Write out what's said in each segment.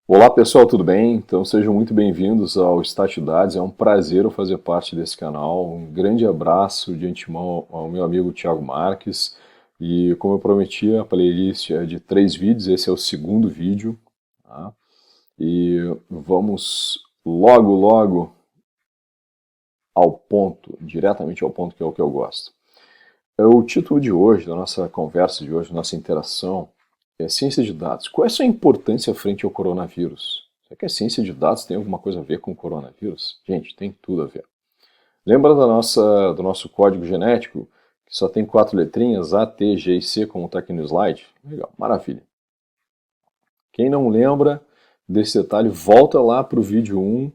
Olá pessoal, tudo bem? Então sejam muito bem-vindos ao Statidades. É um prazer eu fazer parte desse canal. Um grande abraço de antemão ao meu amigo Thiago Marques. E como eu prometi, a playlist é de 3 vídeos, esse é o segundo vídeo. Tá? E vamos logo ao ponto, diretamente ao ponto, que é o que eu gosto. O título de hoje, da nossa conversa de hoje, da nossa interação, é ciência de dados. Qual é a sua importância frente ao coronavírus? Será que a ciência de dados tem alguma coisa a ver com o coronavírus? Gente, tem tudo a ver. Lembra do nosso código genético, que só tem 4 letrinhas, A, T, G e C, como está aqui no slide? Legal, maravilha. Quem não lembra desse detalhe, volta lá para o vídeo 1,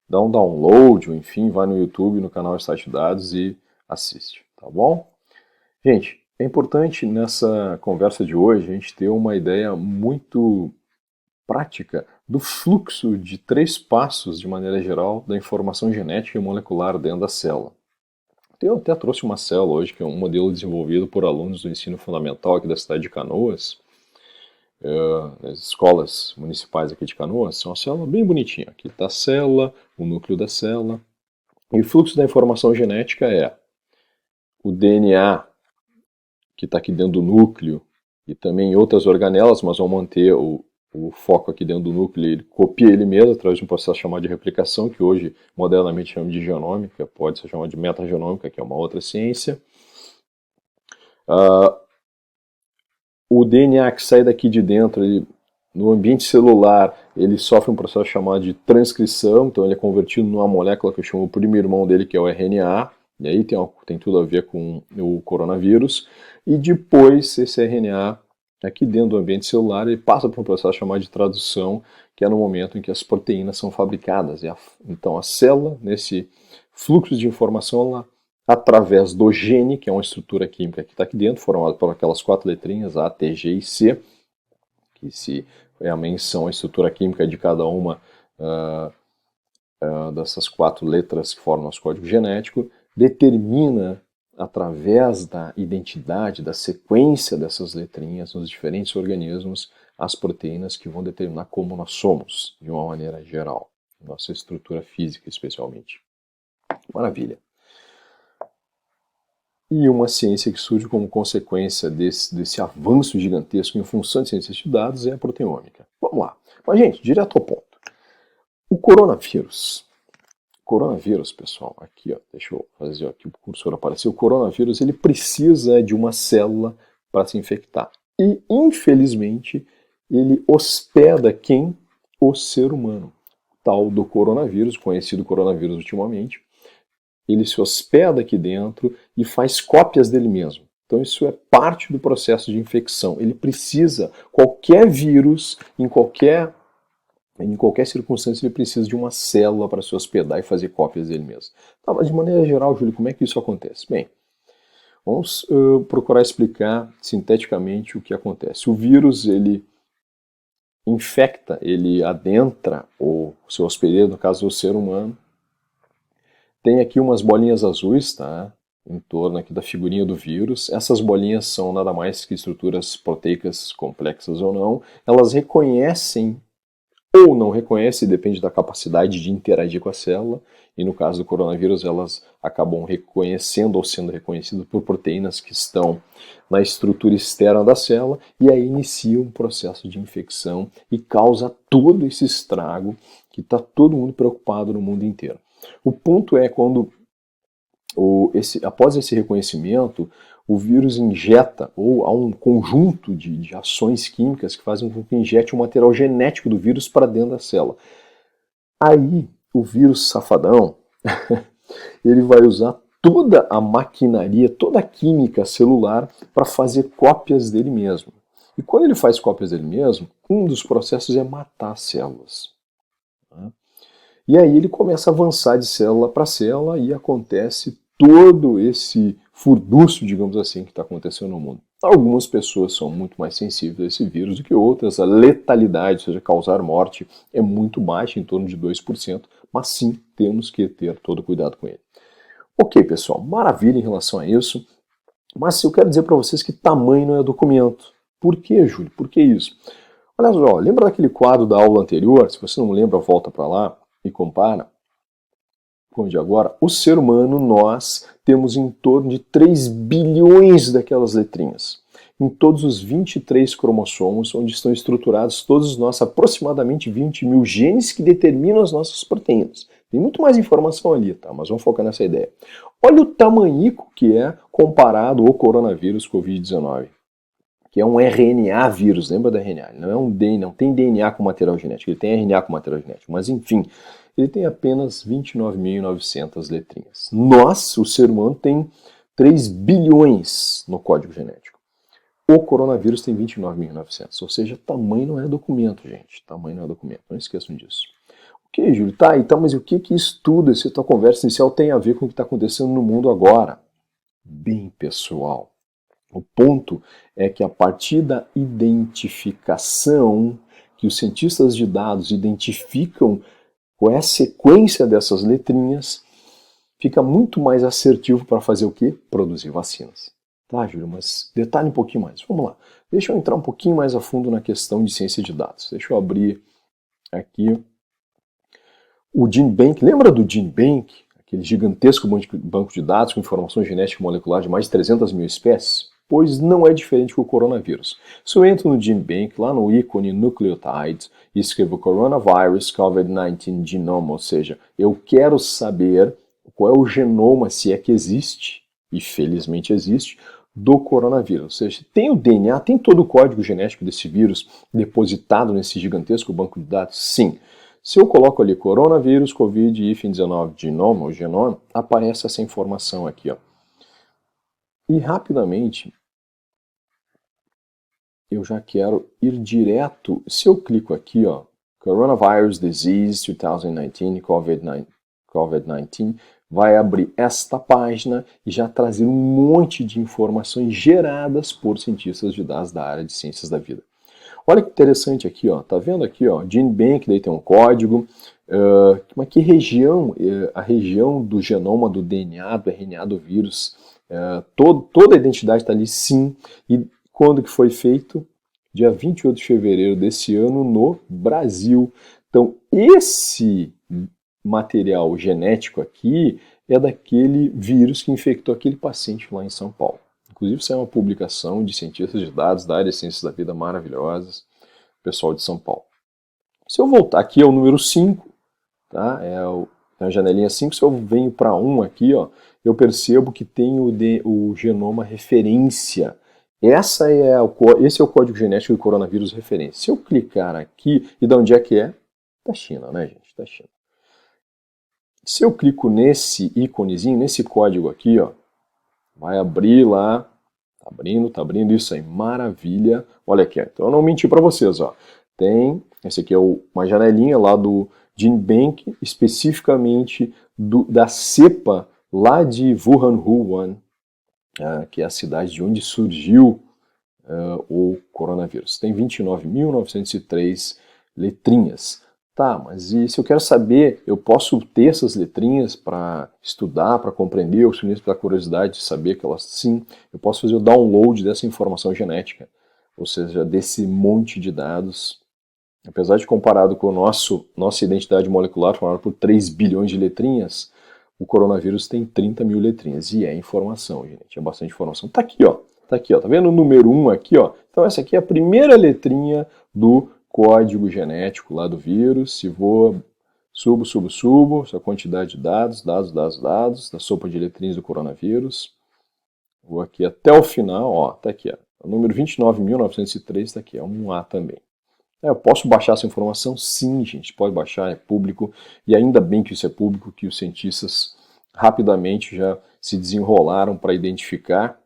dá um download, ou enfim, vai no YouTube, no canal Site Dados e assiste, tá bom? Gente, é importante nessa conversa de hoje a gente ter uma ideia muito prática do fluxo de 3 passos, de maneira geral, da informação genética e molecular dentro da célula. Eu até trouxe uma célula hoje, que é um modelo desenvolvido por alunos do ensino fundamental aqui da cidade de Canoas, nas escolas municipais aqui de Canoas. É uma célula bem bonitinha. Aqui está a célula, o núcleo da célula. E o fluxo da informação genética é o DNA, que está aqui dentro do núcleo, e também outras organelas, mas vamos manter o foco aqui dentro do núcleo. Ele copia ele mesmo através de um processo chamado de replicação, que hoje modernamente chama de genômica, pode ser chamado de metagenômica, que é uma outra ciência. O DNA que sai daqui de dentro, no ambiente celular, ele sofre um processo chamado de transcrição, então ele é convertido numa molécula que eu chamo o primo irmão dele, que é o RNA, e aí tem tudo a ver com o coronavírus, e depois esse RNA, aqui dentro do ambiente celular, ele passa por um processo chamado de tradução, que é no momento em que as proteínas são fabricadas. Então a célula, nesse fluxo de informação, ela, através do gene, que é uma estrutura química que está aqui dentro, formada por aquelas 4 letrinhas, A, T, G e C, que se é a menção à estrutura química de cada uma dessas 4 letras que formam nosso código genético, determina, através da identidade, da sequência dessas letrinhas nos diferentes organismos, as proteínas que vão determinar como nós somos, de uma maneira geral, nossa estrutura física especialmente. Maravilha. E uma ciência que surge como consequência desse avanço gigantesco em função de ciências de dados é a proteômica. Vamos lá. Mas, gente, direto ao ponto. O coronavírus. Coronavírus, pessoal, aqui, ó, deixa eu fazer aqui o cursor aparecer. O coronavírus, ele precisa de uma célula para se infectar. E, infelizmente, ele hospeda quem? O ser humano. Tal do coronavírus, conhecido coronavírus ultimamente, ele se hospeda aqui dentro e faz cópias dele mesmo. Então isso é parte do processo de infecção. Ele precisa, qualquer vírus, em qualquer circunstância, ele precisa de uma célula para se hospedar e fazer cópias dele mesmo. Tá, mas de maneira geral, Júlio, como é que isso acontece? Bem, vamos procurar explicar sinteticamente o que acontece. O vírus, ele infecta, ele adentra o seu hospedeiro, no caso o ser humano. Tem aqui umas bolinhas azuis, tá? Em torno aqui da figurinha do vírus. Essas bolinhas são nada mais que estruturas proteicas complexas ou não. Elas reconhecem ou não reconhecem, depende da capacidade de interagir com a célula. E no caso do coronavírus, elas acabam reconhecendo ou sendo reconhecidas por proteínas que estão na estrutura externa da célula, e aí inicia um processo de infecção e causa todo esse estrago que está todo mundo preocupado no mundo inteiro. O ponto é quando, após esse reconhecimento, o vírus injeta, ou há um conjunto de ações químicas que fazem com que injete o material genético do vírus para dentro da célula. Aí, o vírus safadão, ele vai usar toda a maquinaria, toda a química celular para fazer cópias dele mesmo. E quando ele faz cópias dele mesmo, um dos processos é matar as células. E aí ele começa a avançar de célula para célula e acontece todo esse furdúncio, digamos assim, que está acontecendo no mundo. Algumas pessoas são muito mais sensíveis a esse vírus do que outras. A letalidade, ou seja, causar morte, é muito baixa, em torno de 2%, mas sim, temos que ter todo cuidado com ele. Ok, pessoal, maravilha em relação a isso, mas eu quero dizer para vocês que tamanho não é documento. Por que, Júlio? Por que isso? Olha só, lembra daquele quadro da aula anterior? Se você não lembra, volta para lá e compara com o de agora. O ser humano, nós temos em torno de 3 bilhões daquelas letrinhas. Em todos os 23 cromossomos, onde estão estruturados todos os nossos aproximadamente 20 mil genes que determinam as nossas proteínas. Tem muito mais informação ali, tá? Mas vamos focar nessa ideia. Olha o tamanhico que é comparado ao coronavírus Covid-19, que é um RNA vírus, lembra do RNA? Não é um DNA, não tem DNA com material genético, ele tem RNA com material genético, mas enfim, ele tem apenas 29.900 letrinhas. Nós, o ser humano, tem 3 bilhões no código genético. O coronavírus tem 29.900, ou seja, tamanho não é documento, gente. Tamanho não é documento, não esqueçam disso. Ok, Júlio, tá, então, mas o que isso tudo, essa tua conversa inicial tem a ver com o que está acontecendo no mundo agora? Bem, pessoal, o ponto é que a partir da identificação que os cientistas de dados identificam qual é a sequência dessas letrinhas, fica muito mais assertivo para fazer o quê? Produzir vacinas. Tá, Júlio, mas detalhe um pouquinho mais. Vamos lá. Deixa eu entrar um pouquinho mais a fundo na questão de ciência de dados. Deixa eu abrir aqui o GenBank. Lembra do GenBank? Aquele gigantesco banco de dados com informação genética molecular de mais de 300 mil espécies? Pois não é diferente com o coronavírus. Se eu entro no GenBank, lá no ícone Nucleotides, e escrevo Coronavirus COVID-19 Genome, ou seja, eu quero saber qual é o genoma, se é que existe, e felizmente existe, do coronavírus. Ou seja, tem o DNA, tem todo o código genético desse vírus depositado nesse gigantesco banco de dados? Sim. Se eu coloco ali coronavírus, COVID-19 genome, ou genoma, aparece essa informação aqui, ó. E rapidamente, eu já quero ir direto, se eu clico aqui, ó, Coronavirus Disease 2019, COVID-19, vai abrir esta página e já trazer um monte de informações geradas por cientistas de dados da área de ciências da vida. Olha que interessante aqui, ó, tá vendo aqui, ó, GenBank, daí tem um código, mas que região, a região do genoma, do DNA, do RNA do vírus, toda a identidade está ali, sim. E quando que foi feito? Dia 28 de fevereiro desse ano no Brasil. Então, esse material genético aqui é daquele vírus que infectou aquele paciente lá em São Paulo. Inclusive, isso é uma publicação de cientistas de dados da área de ciências da vida maravilhosas, pessoal de São Paulo. Se eu voltar aqui ao número 5, tá? É a janelinha 5, se eu venho para 1 aqui, ó, eu percebo que tem o genoma referência. Esse é o código genético do coronavírus referência. Se eu clicar aqui, e de onde é que é? Da China, né, gente? Da China. Se eu clico nesse íconezinho, nesse código aqui, ó, vai abrir lá, tá abrindo, isso aí, maravilha. Olha aqui, então eu não menti para vocês, ó. Esse aqui é uma janelinha lá do GenBank, especificamente da cepa lá de Wuhan, Wuhan, que é a cidade de onde surgiu o coronavírus. Tem 29.903 letrinhas. Tá, mas e se eu quero saber, eu posso ter essas letrinhas para estudar, para compreender, ou se pela curiosidade de saber que elas, sim, eu posso fazer o download dessa informação genética, ou seja, desse monte de dados. Apesar de comparado com nossa identidade molecular, formada por 3 bilhões de letrinhas, o coronavírus tem 30 mil letrinhas, e é informação, gente, é bastante informação. Tá aqui, ó, tá vendo o número 1 aqui, ó? Então essa aqui é a primeira letrinha do código genético lá do vírus. Se vou, subo, essa quantidade de dados, da sopa de letrinhas do coronavírus. Vou aqui até o final, ó, tá aqui, ó, o número 29.903 tá aqui, é um A também. Eu posso baixar essa informação? Sim, gente, pode baixar, é público, e ainda bem que isso é público, que os cientistas rapidamente já se desenrolaram para identificar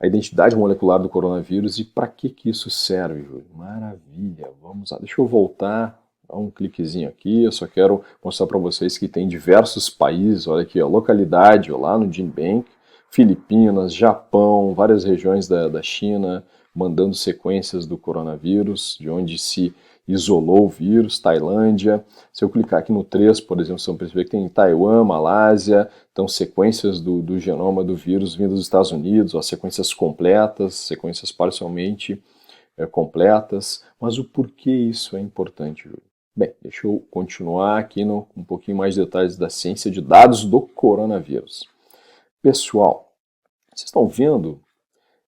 a identidade molecular do coronavírus e para que isso serve, Júlio? Maravilha, vamos lá, deixa eu voltar, dar um cliquezinho aqui, eu só quero mostrar para vocês que tem diversos países, olha aqui, ó, localidade, ó, lá no GenBank, Filipinas, Japão, várias regiões da China, mandando sequências do coronavírus, de onde se isolou o vírus, Tailândia. Se eu clicar aqui no 3, por exemplo, vocês vão perceber que tem Taiwan, Malásia, então sequências do genoma do vírus vindo dos Estados Unidos, ó, sequências completas, sequências parcialmente completas, mas o porquê isso é importante, Júlio? Bem, deixa eu continuar aqui um pouquinho mais de detalhes da ciência de dados do coronavírus. Pessoal, vocês estão vendo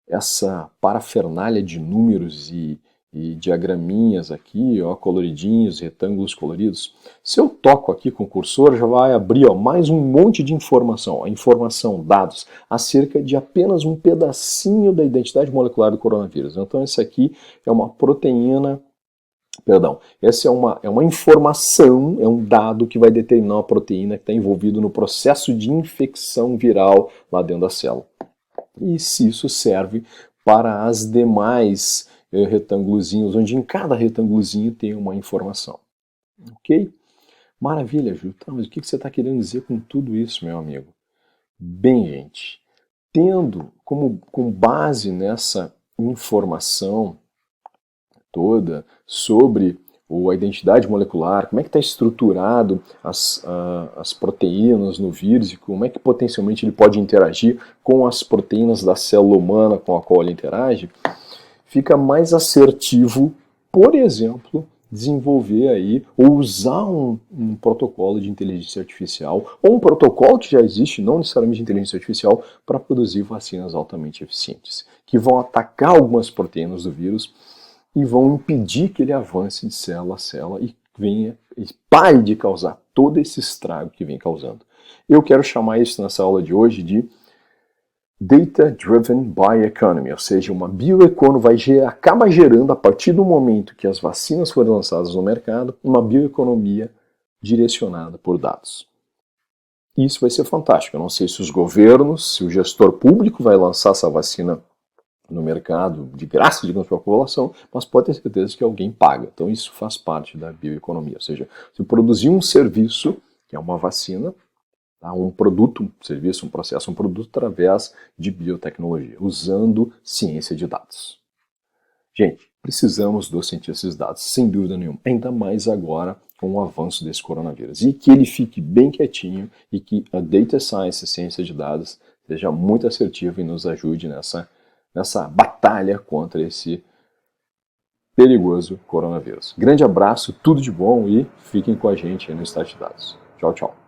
essa parafernália de números e diagraminhas aqui, ó, coloridinhos, retângulos coloridos? Se eu toco aqui com o cursor, já vai abrir, ó, mais um monte de informação, dados, acerca de apenas um pedacinho da identidade molecular do coronavírus. Então, esse aqui é uma proteína, essa é uma informação, é um dado que vai determinar a proteína que está envolvido no processo de infecção viral lá dentro da célula. E se isso serve para as demais retângulozinhos, onde em cada retângulozinho tem uma informação. Ok? Maravilha, Ju. Tá, mas o que você está querendo dizer com tudo isso, meu amigo? Bem, gente, tendo com base nessa informação toda sobre a identidade molecular, como é que está estruturado as proteínas no vírus e como é que potencialmente ele pode interagir com as proteínas da célula humana com a qual ele interage, fica mais assertivo, por exemplo, desenvolver aí ou usar um protocolo de inteligência artificial ou um protocolo que já existe, não necessariamente de inteligência artificial, para produzir vacinas altamente eficientes, que vão atacar algumas proteínas do vírus e vão impedir que ele avance de célula a célula e pare de causar todo esse estrago que vem causando. Eu quero chamar isso nessa aula de hoje de Data Driven Bioeconomy, ou seja, uma bioeconomia acaba gerando, a partir do momento que as vacinas forem lançadas no mercado, uma bioeconomia direcionada por dados. Isso vai ser fantástico. Eu não sei se os governos, se o gestor público vai lançar essa vacina no mercado, de graça, digamos, para a população, mas pode ter certeza que alguém paga. Então isso faz parte da bioeconomia, ou seja, se produzir um serviço, que é uma vacina, tá, um produto, um serviço, um processo, um produto através de biotecnologia, usando ciência de dados. Gente, precisamos dos cientistas de dados, sem dúvida nenhuma, ainda mais agora com o avanço desse coronavírus. E que ele fique bem quietinho e que a Data Science, a ciência de dados, seja muito assertiva e nos ajude nessa batalha contra esse perigoso coronavírus. Grande abraço, tudo de bom e fiquem com a gente aí no Start Dados. Tchau, tchau.